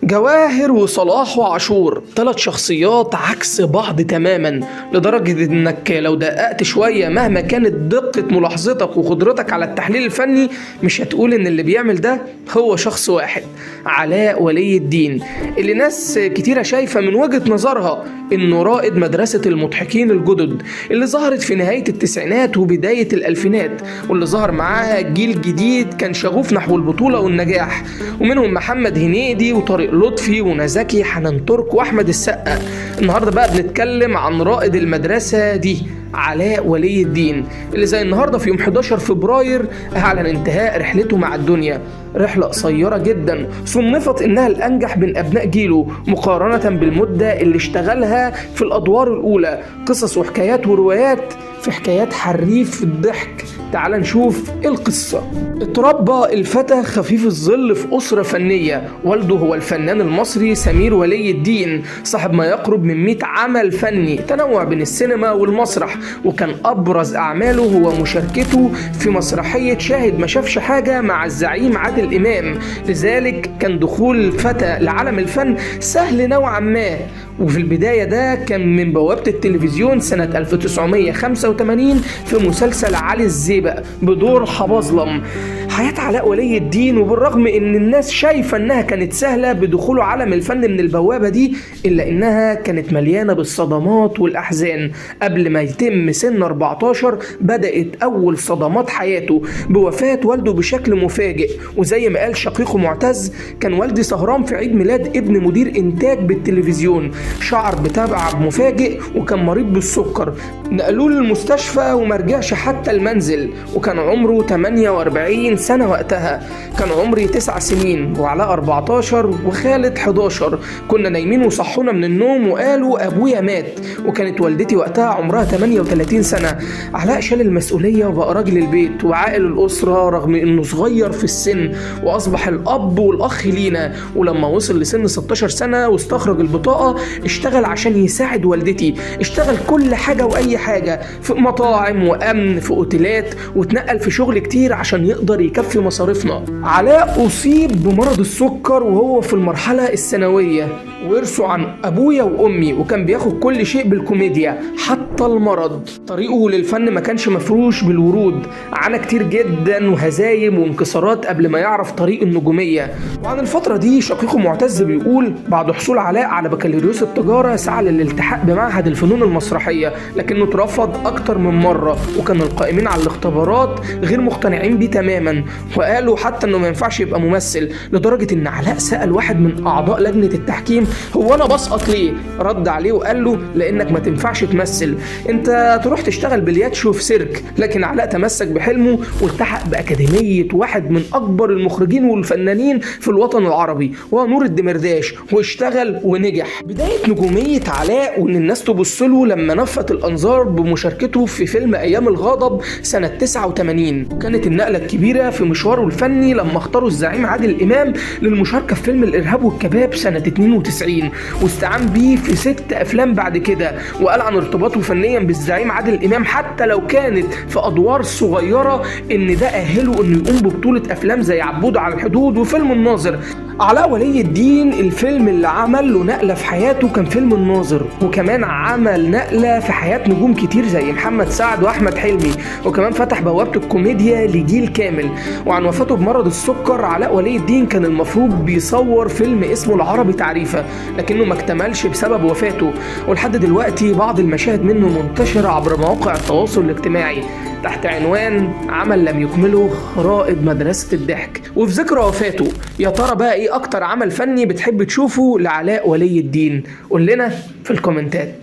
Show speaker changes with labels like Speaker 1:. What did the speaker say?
Speaker 1: جواهر وصلاح وعاشور، 3 شخصيات عكس بعض تماما، لدرجة انك لو دققت شوية مهما كانت دقة ملاحظتك وقدرتك على التحليل الفني مش هتقول ان اللي بيعمل ده هو شخص واحد. علاء ولي الدين، اللي ناس كتيرة شايفة من وجهة نظرها انه رائد مدرسة المضحكين الجدد اللي ظهرت في نهاية التسعينات وبداية الألفينات، واللي ظهر معاها جيل جديد كان شغوف نحو البطولة والنجاح، ومنهم محمد هنيدي وطارق لطفي ونزكي حنان ترك واحمد السقا. النهارده بقى بنتكلم عن رائد المدرسة دي علاء ولي الدين، اللي زي النهارده في يوم 11 فبراير اعلن انتهاء رحلته مع الدنيا. رحلة قصيرة جدا صنفت انها الانجح بين ابناء جيله مقارنة بالمدة اللي اشتغلها في الادوار الاولى. قصص وحكايات وروايات في حكايات حريف الضحك. تعال نشوف القصة. اتربى الفتى خفيف الظل في أسرة فنية، والده هو الفنان المصري سمير ولي الدين، صاحب ما يقرب من 100 عمل فني تنوع بين السينما والمسرح، وكان أبرز أعماله هو مشاركته في مسرحية شاهد ما شافش حاجة مع الزعيم عادل إمام. لذلك كان دخول الفتى لعالم الفن سهل نوعا ما، وفي البداية ده كان من بوابة التلفزيون سنة 1985 في مسلسل علي الزيبق بدور حبظلم. حياة علاء ولي الدين، وبالرغم ان الناس شايفة انها كانت سهلة بدخوله عالم الفن من البوابة دي، الا انها كانت مليانة بالصدمات والاحزان. قبل ما يتم سن 14 بدأت اول صدمات حياته بوفاة والده بشكل مفاجئ، وزي ما قال شقيقه معتز: كان والدي سهران في عيد ميلاد ابن مدير انتاج بالتلفزيون، شعر بتعب مفاجئ وكان مريض بالسكر، نقلوه للمستشفى ومرجعش حتى المنزل، وكان عمره 48 سنة وقتها. كان عمري 9 سنين وعلاء 14 وخالد 11. كنا نايمين وصحونا من النوم وقالوا أبويا مات، وكانت والدتي وقتها عمرها 38 سنة. علاء شال المسؤولية وبقى راجل البيت وعائل الأسرة رغم إنه صغير في السن، وأصبح الأب والأخ لينا. ولما وصل لسن 16 سنة واستخرج البطاقة اشتغل عشان يساعد والدتي، اشتغل كل حاجة وأي حاجة، في مطاعم وأمن، في أوتيلات، واتنقل في شغل كتير عشان يقدر يكفي مصاريفنا. علاء أصيب بمرض السكر وهو في المرحلة الثانوية، ورثه عن أبويا وأمي، وكان بياخد كل شيء بالكوميديا حتى المرض. طريقه للفن ما كانش مفروش بالورود، عانى كتير جدا وهزايم وانكسارات قبل ما يعرف طريق النجومية. وعن الفترة دي شقيقه معتز بيقول: بعد حصول علاء على بكالوريوس التجارة سعى للالتحاق بمعهد الفنون المسرحية، لكنه اترفض أكتر من مرة، وكان القائمين على الاختبارات غير مقتنعين بيه تماما، وقالوا حتى انه ما ينفعش يبقى ممثل، لدرجة ان علاء سأل واحد من اعضاء لجنة التحكيم: هو انا بسقط ليه؟ رد عليه وقال له: لانك ما تنفعش تمثل، انت تروح تشتغل بالياتشو في سيرك. لكن علاء تمسك بحلمه والتحق بأكاديمية واحد من اكبر المخرجين والفنانين في الوطن العربي، وهو نور الدمرداش، واشتغل ونجح. بداية نجومية علاء وان الناس تبص له لما نفت الانظار بمشاركته في فيلم ايام الغضب سنة 89. كانت النقلة الكبيرة في مشواره الفني لما اختاروا الزعيم عادل إمام للمشاركة في فيلم الإرهاب والكباب سنة 92، واستعان بيه في 6 أفلام بعد كده، وقال عن ارتباطه فنيا بالزعيم عادل إمام حتى لو كانت في أدوار صغيرة إن ده أهله إنه يقوم ببطولة أفلام زي عبود على الحدود وفيلم الناظر. علاء ولي الدين الفيلم اللي عمل له نقلة في حياته كان فيلم الناظر، وكمان عمل نقلة في حياة نجوم كتير زي محمد سعد وأحمد حلمي، وكمان فتح بوابة الكوميديا لجيل كامل. وعن وفاته بمرض السكر، علاء ولي الدين كان المفروض بيصور فيلم اسمه العربي تعريفة، لكنه ما اكتملش بسبب وفاته، ولحد دلوقتي بعض المشاهد منه منتشرة عبر مواقع التواصل الاجتماعي تحت عنوان عمل لم يكمله رائد مدرسة الضحك. وفي ذكرى وفاته، يا ترى بقى ايه اكتر عمل فني بتحب تشوفه لعلاء ولي الدين؟ قول لنا في الكومنتات.